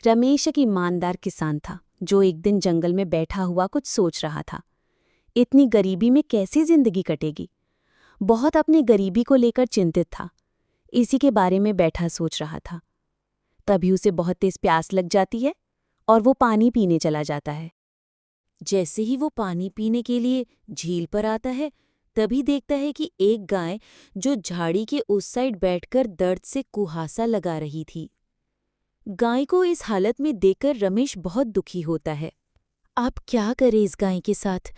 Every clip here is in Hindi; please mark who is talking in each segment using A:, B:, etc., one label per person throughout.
A: रमेश एक ईमानदार किसान था जो एक दिन जंगल में बैठा हुआ कुछ सोच रहा था। इतनी गरीबी में कैसे जिंदगी कटेगी। बहुत अपनी गरीबी को लेकर चिंतित था। इसी के बारे में बैठा सोच रहा था। तभी उसे बहुत तेज प्यास लग जाती है और वो पानी पीने चला जाता है। जैसे ही वो पानी पीने के लिए झील पर आता है, तभी देखता है कि एक गाय जो झाड़ी के उस साइड बैठकर दर्द से कुहासा लगा रही थी। गाय को इस हालत में देखकर रमेश बहुत दुखी होता है। आप क्या करें इस गाय के साथ?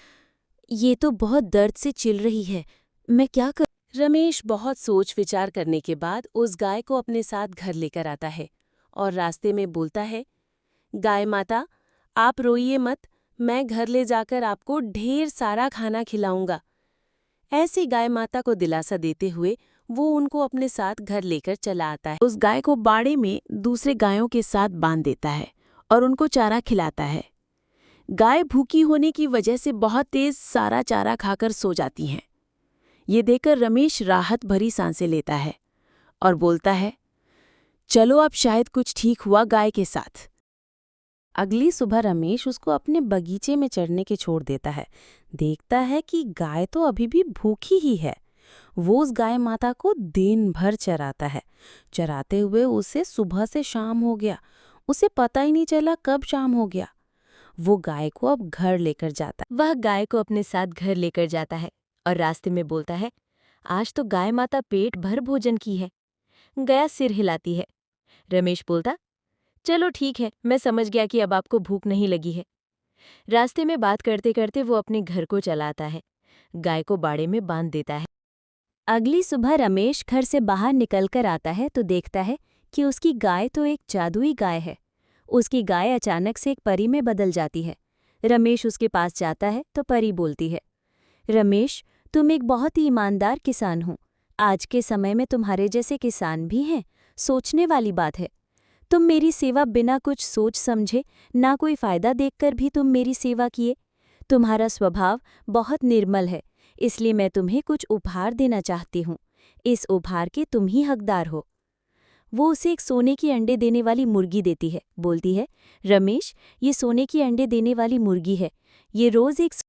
A: ये तो बहुत दर्द से चिल रही है। मैं क्या कर। रमेश बहुत सोच विचार करने के बाद उस गाय को अपने साथ घर लेकर आता है और रास्ते में बोलता है, गाय माता, आप रोइए मत, मैं घर ले जाकर आपको ढेर सारा खाना खिलाऊंगा। ऐसी गाय माता को दिलासा देते हुए वो उनको अपने साथ घर लेकर चला आता है। उस गाय को बाड़े में दूसरे गायों के साथ बांध देता है और उनको चारा खिलाता है। गाय भूखी होने की वजह से बहुत तेज सारा चारा खाकर सो जाती हैं। ये देखकर रमेश राहत भरी सांसें लेता है और बोलता है, चलो अब शायद कुछ ठीक हुआ गाय के साथ। अगली सुबह रमेश उसको अपने बगीचे में चरने के छोड़ देता है। देखता है कि गाय तो अभी भी भूखी ही है। वो उस गाय माता को दिन भर चराता है। चराते हुए उसे सुबह से शाम हो गया। उसे पता ही नहीं चला कब शाम हो गया। वो गाय को अब घर लेकर जाता है। वह गाय को अपने साथ घर लेकर जाता है और रास्ते में बोलता है, आज तो गाय माता पेट भर भोजन की है। गाय सिर हिलाती है। रमेश बोलता, चलो ठीक है, मैं समझ गया कि अब आपको भूख नहीं लगी है। रास्ते में बात करते करते वो अपने घर को चला आता है। गाय को बाड़े में बांध देता है। अगली सुबह रमेश घर से बाहर निकलकर आता है तो देखता है कि उसकी गाय तो एक जादुई गाय है। उसकी गाय अचानक से एक परी में बदल जाती है। रमेश उसके पास जाता है तो परी बोलती है, रमेश, तुम एक बहुत ही ईमानदार किसान हो। आज के समय में तुम्हारे जैसे किसान भी हैं, सोचने वाली बात है। तुम मेरी सेवा बिना कुछ सोच समझे, ना कोई फायदा देखकर भी तुम मेरी सेवा किए। तुम्हारा स्वभाव बहुत निर्मल है, इसलिए मैं तुम्हें कुछ उपहार देना चाहती हूँ। इस उपहार के तुम ही हकदार हो। वो उसे एक सोने की अंडे देने वाली मुर्गी देती है। बोलती है, रमेश, ये सोने की अंडे देने वाली मुर्गी है। ये रोज एक